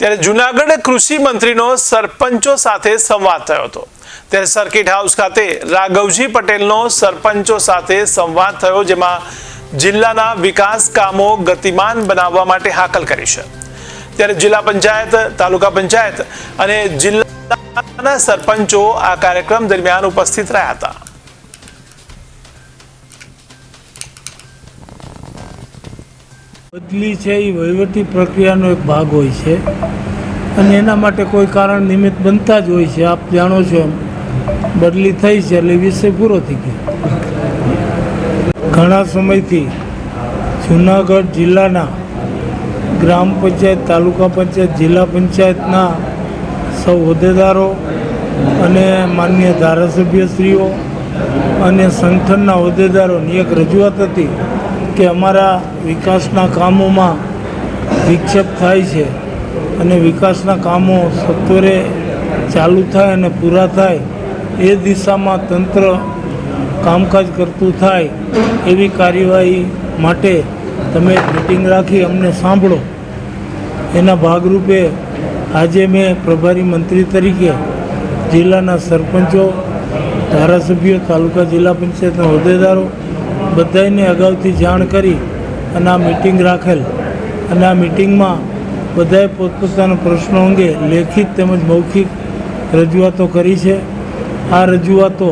ત્યારે જૂનાગઢ કૃષિ મંત્રીનો સરપંચો સાથે સંવાદ થયો હતો। ત્યારે સર્કિટ હાઉસ ખાતે રાઘવજી પટેલનો સરપંચો સાથે સંવાદ થયો, જેમાં જિલ્લાના વિકાસ કામો ગતિમાન બનાવવા માટે હાકલ કરી છે। ત્યારે જિલ્લા પંચાયત, તાલુકા પંચાયત અને જિલ્લાના સરપંચો આ કાર્યક્રમ દરમિયાન ઉપસ્થિત રહ્યા હતા। બદલી છે એ વહીવટી પ્રક્રિયાનો એક ભાગ હોય છે અને એના માટે કોઈ કારણ નિમિત્ત બનતા જ હોય છે। આપ જાણો છો એમ બદલી થઈ છે એટલે વિષય પૂરો થઈ ગયો। ઘણા સમયથી જૂનાગઢ જિલ્લાના ગ્રામ પંચાયત, તાલુકા પંચાયત, જિલ્લા પંચાયતના સૌ હોદ્દેદારો અને માન્ય ધારાસભ્યશ્રીઓ અને સંગઠનના હોદ્દેદારોની એક રજૂઆત હતી કે અમારા વિકાસના કામોમાં વિક્ષેપ થાય છે અને વિકાસના કામો સત્વરે ચાલુ થાય અને પૂરા થાય એ દિશામાં તંત્ર કામકાજ કરતું થાય એવી કાર્યવાહી માટે તમે મિટિંગ રાખી અમને સાંભળો। એના ભાગરૂપે આજે મેં પ્રભારી મંત્રી તરીકે જિલ્લાના સરપંચો, ધારાસભ્યો, તાલુકા જિલ્લા પંચાયતના હોદ્દેદારો બધાને અગાઉથી જાણ કરી અને આ મિટિંગ રાખેલ અને આ મિટિંગમાં બધાએ પોતપોતાના પ્રશ્નો અંગે લેખિત તેમજ મૌખિક રજૂઆતો કરી છે। આ રજૂઆતો